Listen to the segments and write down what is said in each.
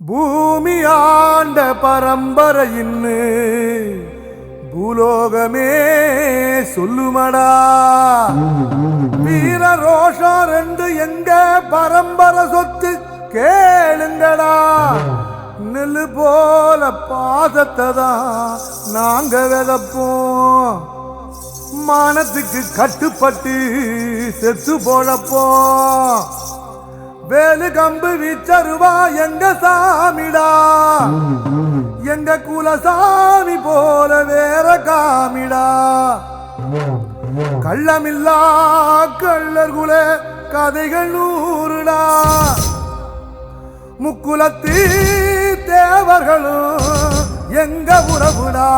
பூமி ஆண்ட பரம்பரையின்னு பூலோகமே சொல்லுமடா. வீர ரோஷம் ரெண்டு எங்க பரம்பரை சொத்து கேளுங்கடா. நெல்லு போல பாசத்தை தான் நாங்க விதப்போம். மானத்துக்கு கட்டுப்பட்டு செத்து போழப்போம். வேலு கம்பு வீச்சருவா எங்க சாமிடா. எங்க குலசாமி போல வேற காமிடா. கள்ளமில்லா கள்ளர் குல கதைகள் நூறுடா. முக்குலத்தி தேவர்களும் எங்க உறவுடா.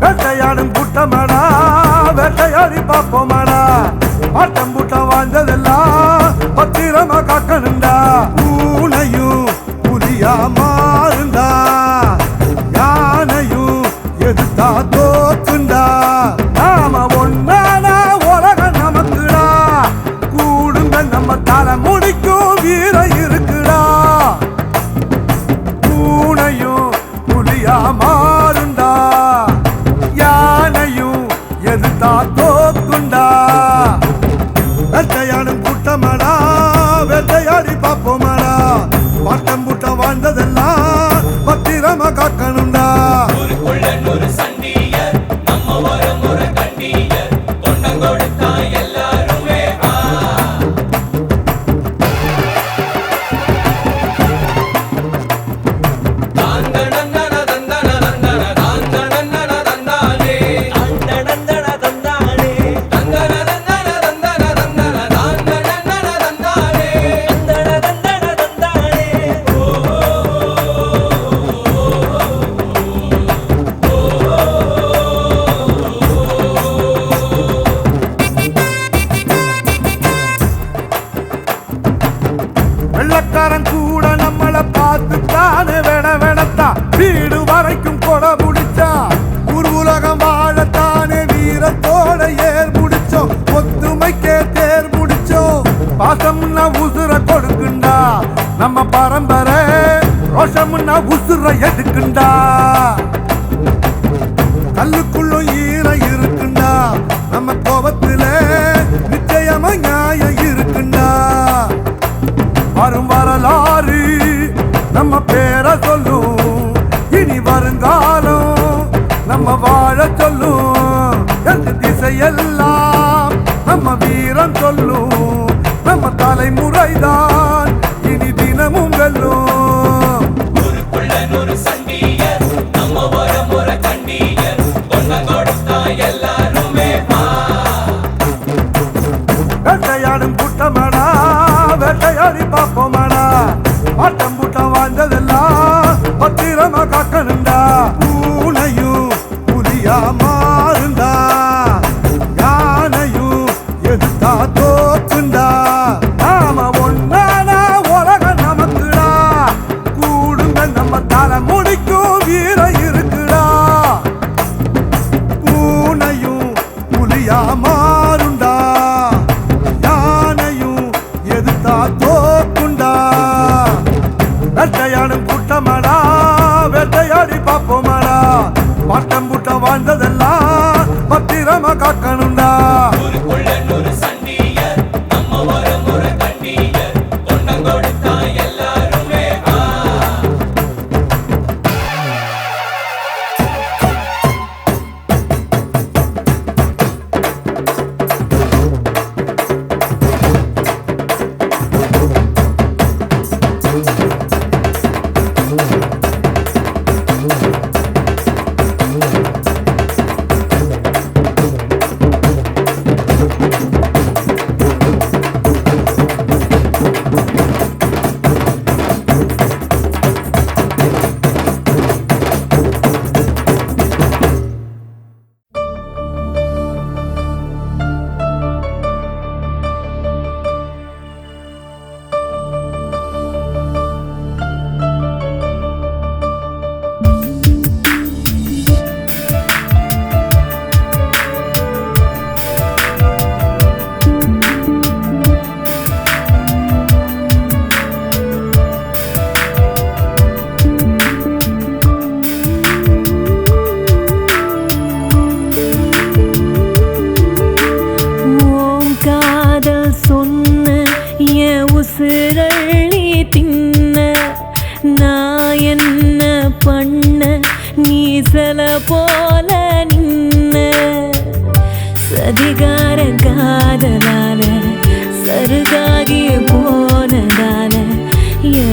வேட்டையாடும் கூட்டமாடா, வேட்டையாடி பார்ப்போமாடா. ஆட்டம் கூட்டம் வாழ்ந்ததெல்லாம் பத்திரமா காக்கணுண்டா. பூனையும் புலியா மாறுண்டா. யானையும் எதிர்த்தா தோத்துண்டா. நாம ஒன்னானா உலகம் நமக்குடா. கூடுங்க நம்ம தலை முடிக்கும் வீர இருக்குடா. பூனையும் புலியா மாறுண்டா. யானையும் எதிர்த்தா தோக்குண்டா. வேட்டையாடும் கூட்டமாடா, வேட்டையாடி பார்ப்போமாடா. பாட்டம் கூட்டம் வாழ்ந்ததெல்லாம் பத்திரமா காக்கணுண்டா. வெள்ளக்காரன் கூட நம்மள பார்த்து தானே வெடத்தா. வீடு வரைக்கும் கொட முடிச்சா. ஊர் உலகம் வாழத்தானே வீரத்தோட ஏர் முடிச்சோம். ஒத்துமைக்கே தேர் முடிச்சோம். பாசம்னா உசுர கொடுக்குண்டா. நம்ம பரம்பரை ரோஷம்னா உசுர எடுக்குண்டா. கல்லுக்குள்ளும் ஈரம் இருக்குண்டா. நம்ம கோபத்துல நிச்சயமா நியாயம் இருக்குண்டா. வரும் வரலாறு நம்ம பேரை சொல்லும். இனி வருங்காலம் நம்ம வாழ சொல்லும். எந்த திசையெல்லாம் நம்ம வீரம் சொல்லும். நம்ம தலைமுறைதான் இனி தினமும் வெல்லும். வேட்டையாடும் கூட்டமாடா, வேட்டையாடி பார்ப்போமாடா. ஆட்டம் கூட்டம் வாழ்ந்ததெல்லாம் பத்திரமா காக்கணுண்டா. பூனையும் புலியா மாறுண்டா. யானையும் எதிர்த்தா தோத்துண்டா. நாம ஒன்னானா உலகம் நமக்குடா. கூடுங்க நம்ம தலை முடிக்கும் வீர இருக்குடா. பூனையும் புலியா மாறுண்டா. வேட்டையாடும் கூட்டமாடா, வேட்டையாடி பார்ப்போமாடா. பாட்டம் கூட்டம் வாழ்ந்ததெல்லாம் பத்திரமா காக்கணுண்டா.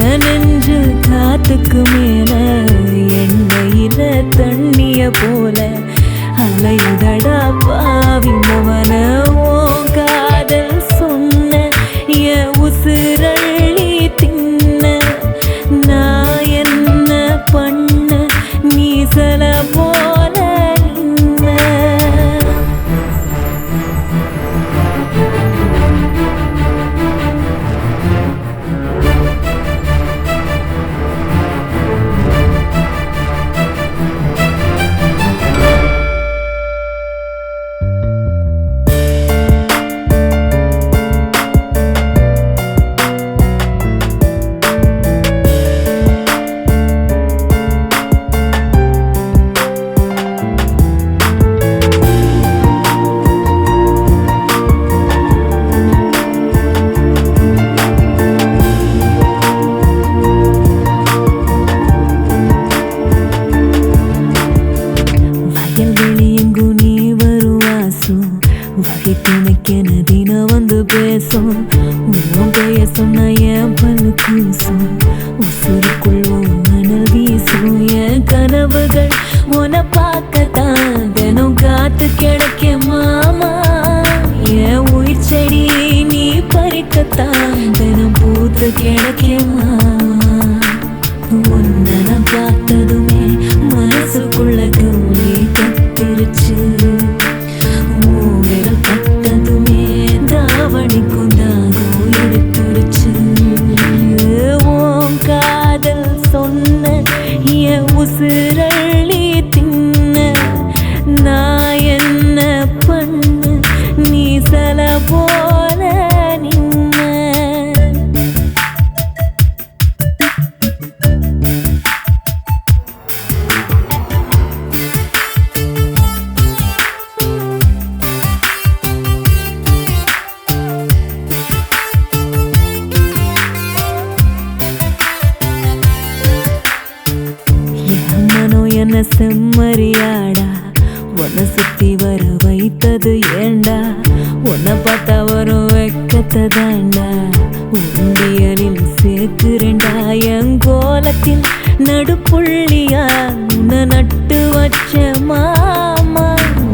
என் நெஞ்சு காத்துக்கு மேல எண்ணெயில தண்ணிய போல அலையுதடா பாவி மவன உன் காதல் சொன்ன என் உசுரள்ளி தின்ன நான் என்ன பண்ண நீ சில போல நின்ன. வகை துணைக்கென தினம் வந்து பேசும் உன் பெய சொன்ன என் பல்லு கூசும் உசுருக்குள்ளும் மணல் வீசும் என் கனவுகள் உன பார்க்கத்தான் தினம் காத்து கிடைக்க மாமா என் உயிர் செடி நீ பறிக்கத்தான் தினம் பூத்து கிடைக்க மாமா உன்னை நான் பார்த்ததுமே மனசுக்குள்ள கௌரி கத்திருச்சு பட்டதுமே தாவணிக்கும் தாகம் எடுத்துருச்சு உன் காதல் சொன்ன என் உசுரள்ளி தின்ன நான் என்ன பண்ண நீ சில போல நின்ன. என்ன செம்மறியாடா உன்னை சுத்தி வர வைத்தது ஏண்டா உன்னை பார்த்தா வரும் வெக்கத்தை தாண்டா உண்டியலில் சேர்க்கிறேண்டா என் கோலத்தில் நடுப்புள்ளியா உன்னை நட்டு வச்ச மாமா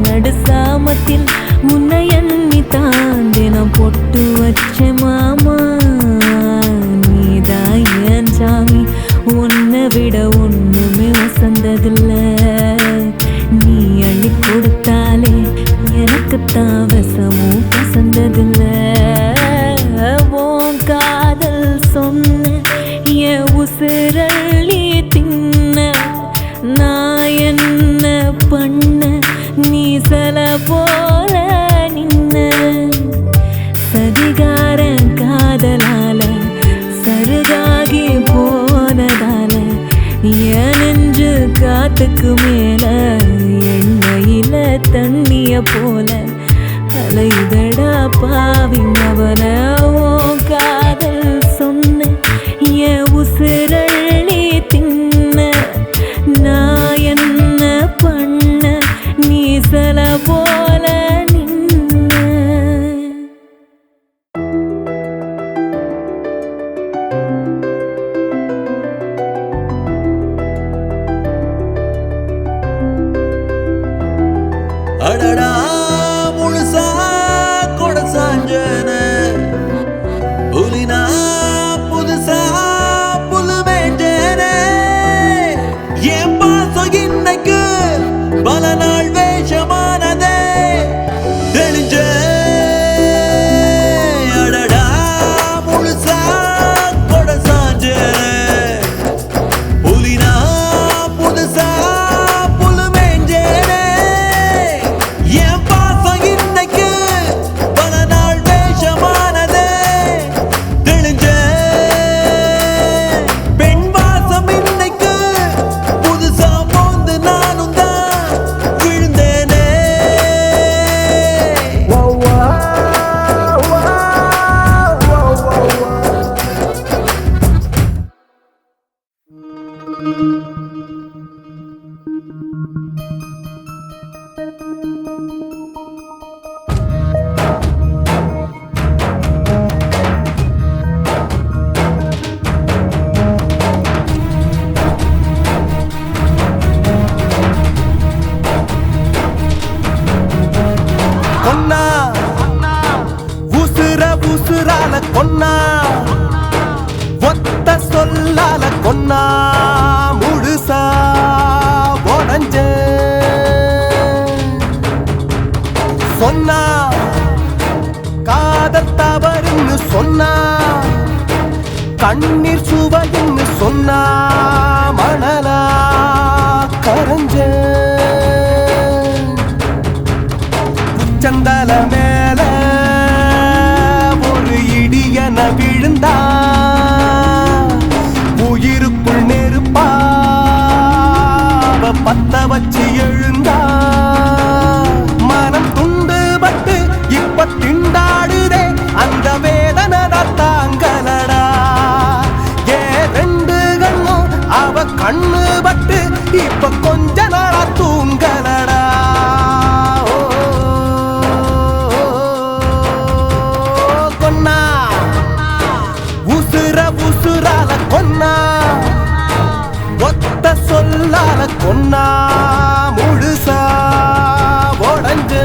நடு சாமத்தில் உன்னை எண்ணி தாண்டி நான் பொட்டு வச்ச மாமா நீதான் என் சாமி உன்னை விட ஒண்ணுமே வசந்ததில்ல நீ அள்ளி கொடுத்தாலே எனக்குத்தான் வசமும் வசந்ததில்ல உன் காதல் சொன்ன என் உசுரள்ளி தின்ன நான் என்ன பண்ண நீ சில போல நின்ன. சதிகாரன் காதலால சருகாகி போனதால என் நெஞ்சு காத்துக்கு மேல எண்ணெயில தண்ணிய போல அலையுதடா பாவி மவன உன் காதல் சொன்ன என் உசுரள்ளி தின்ன நான் என்ன பண்ண நீ சில போல நின்ன. அடடா முழுசா கொட சாஞ்சன உசுரால கொன்னா ஒத்த சொல்லால கொன்னா முழுசா உடஞ்ச சொன்னா காதல் தவறுன்னு சொன்னா கண்ணீர் சுவைன்னு சொன்னா மணலா கரஞ்ச உச்சந்தல மேல ஒரு இடியன விழுந்தா உயிருக்குள் நெருப்பா அவ பத்த வச்சு எழுந்தா மனம் துண்டு பட்டு இப்ப திண்டாடுதே அந்த வேதனை தாங்கலடா ஏ ரெண்டு கண்ணும் அவ கண்ணு பட்டு இப்ப கொஞ்ச நாளா தூங்கலடா கொன்னா உசுரால கொன்னா ஒத்த சொல்லால கொன்னா முழுசா உடஞ்சு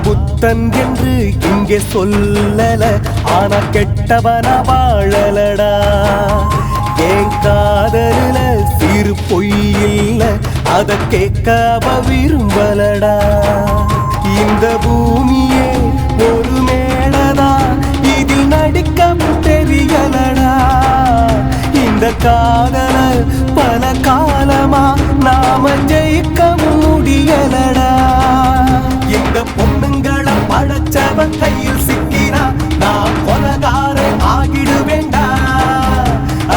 புத்தன் என்று இங்கே சொல்லல ஆனா கெட்டவன வாழலடா ஏன் காதல சிறு பொய் இல்ல அத கேட்காம விரும்பலடா இந்த பூமியே ஒரு மேடதா இதில் நடிக்கவும் தெரியலடா இந்த காதல பல காலமா நாம ஜெயிக்கவும் முடியலடா இந்த பொண்ணுங்களை படைச்சவன் கையில் சிக்கினா நான் கொலகாரே ஆகிடுவேண்டா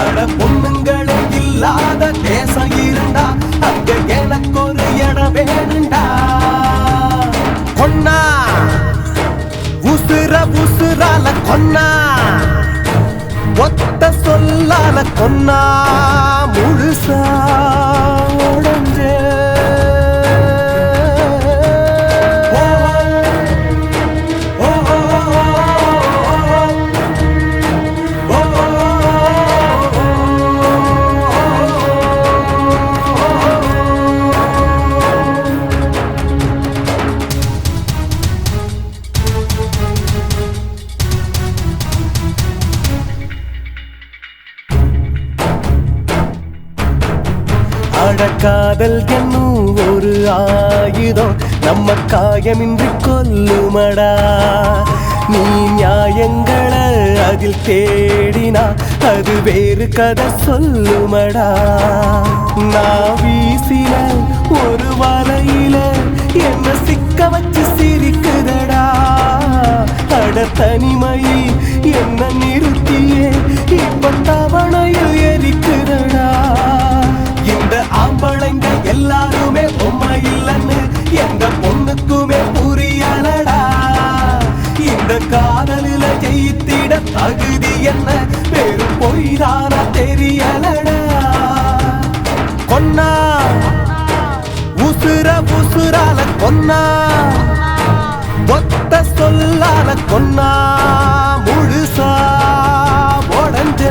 அட பொண்ணுங்களே இல்லாத தேசம் இருந்தா அங்க எனக்கு ஒரு இடம் வேணுண்டா கொன்னா உசுரால கொன்னா ஒத்த சொல்லால கொன்னா முழுசா உடஞ்சே காதல் என்னும் ஒரு ஆயுதம் நம்ம காயமின்றி கொல்லுமடா நீ நியாயங்களை அதில் தேடினா அது வேறு கதை சொல்லுமடா நான் வீசின ஒரு வலையில என்ன சிக்க வச்சு சிரிக்குதடா அட தனிமையை என்ன நிறுத்தியே இப்ப தவணையில் எரிக்குதடா இந்த ஆம்பளைங்க எல்லாருமே பொம்மை இல்லன்னு எந்த பொண்ணுக்குமே புரியலடா இந்த காதலில ஜெயித்திட தகுதி என்ன வெறும் பொய்தானா தெரியலடா கொன்னா உசுரால கொன்னா ஒத்த சொல்லால கொன்னா முழுசா உடஞ்ச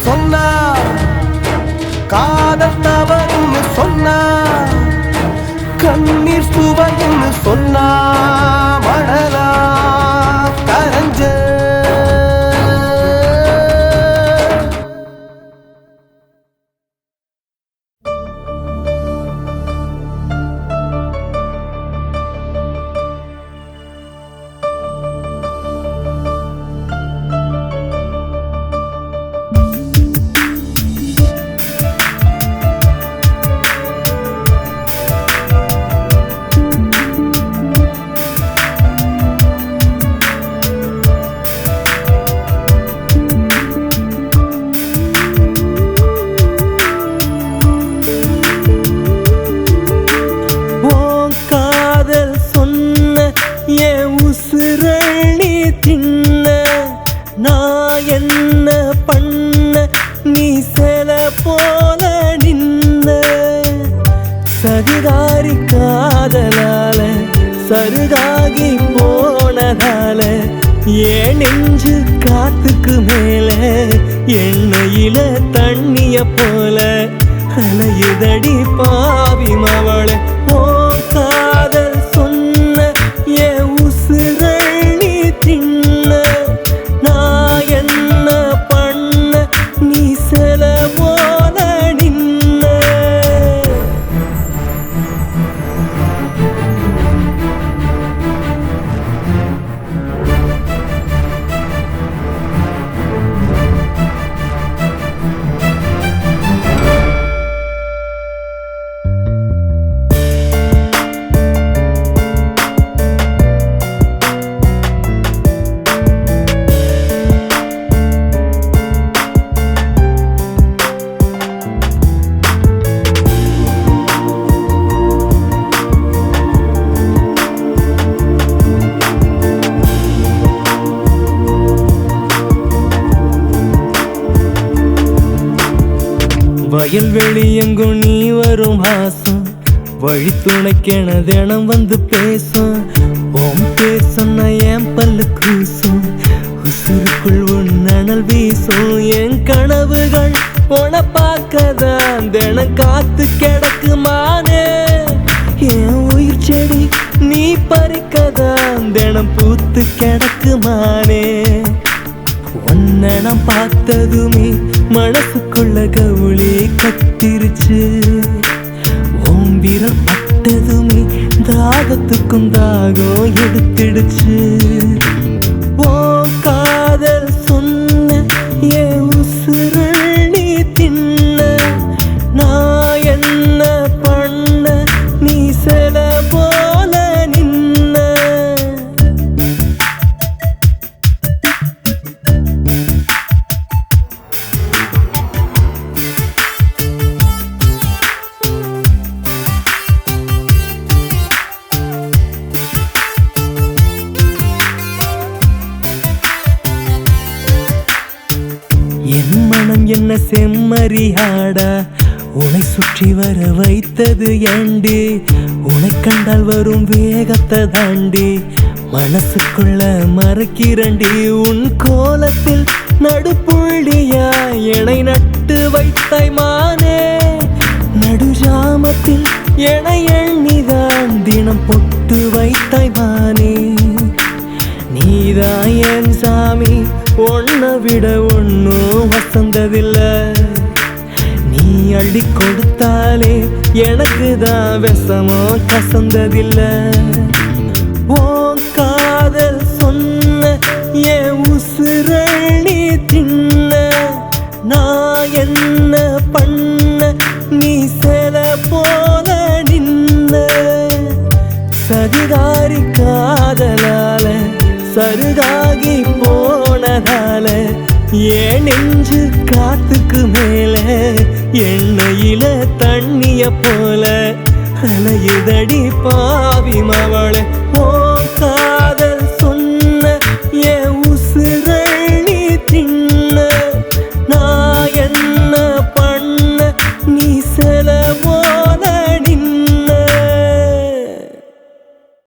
சொன்னா காதல் தவறுன்னு சொன்னா கண்ணீர் சுவைன்னு சொன்னா மணலா கரஞ்ச உசுரணி தின்ன நான் என்ன பண்ண நீ சில போல நின்ன சதிகாரி காதலால சருகாகி போனதால ஏன் நெஞ்சு காத்துக்கு மேல எண்ணெயில தண்ணிய போல அலையுதடி பாவி மவள ஓ காதல் சொன்ன ஏ உசுரணி தின்ன நான் என்ன பண்ண நீ சில போல நின்ன வயல்வெளி எங்கும் நீ வரும் வாசம் வழி துணைக்கென தினம் வந்து பேசும் ஓம் பேர் சொன்ன என் பல்லு கூசும் உசுருக்குள் உன்னல் வீசும் என் கனவுகள் உன பார்க்கதான் தினம் காத்து கிடக்குமானே என் உயிர் செடி நீ பறிக்கதான் தினம் பூத்து கிடக்குமானே உன்னை நான் பார்த்ததுமே மனசுக்குள்ள கவுளி கத்திருச்சு ஓம் விரல் பட்டதுமே தாகத்துக்கும் தாகம் எடுத்துடுச்சு ஓ காதல் சொன்ன ஏ உசுரணி தின்ன நான் என்ன பண்ண நீ சில போல நின்ன என் மனம் என்ன செம்மறியாடா உன்னை சுற்றி வர வைத்தது ஏண்டி உன்னை கண்டால் வரும் வேகத்தை தாண்டி மனசுக்குள்ள மறக்கிறண்டி உன் கோலத்தில் நடுப்புள்ளியா என்னை நட்டு வைத்தாய் மானே நடுஜாமத்தில் என்னை எண்ணிதான் தினம் பொட்டு வைத்தாய் மானே நீதான் என் சாமி ஒன்ன விட ஒன்னும் வசந்ததில்ல நீ அள்ளி கொடுத்தாலே எனக்கு தான் விஷமோ கசந்ததில்ல ஓ காதல் சொன்ன ஏ உசுரணி தின்ன நான் என்ன பண்ண நீ சில போல நின்ன சதிகாரி காதலால சருகாகி போனதால ஏன் நெஞ்சு காத்துக்கு மேல எண்ணெயில தண்ணிய போல அலையுதடி பாவி மவள ஓ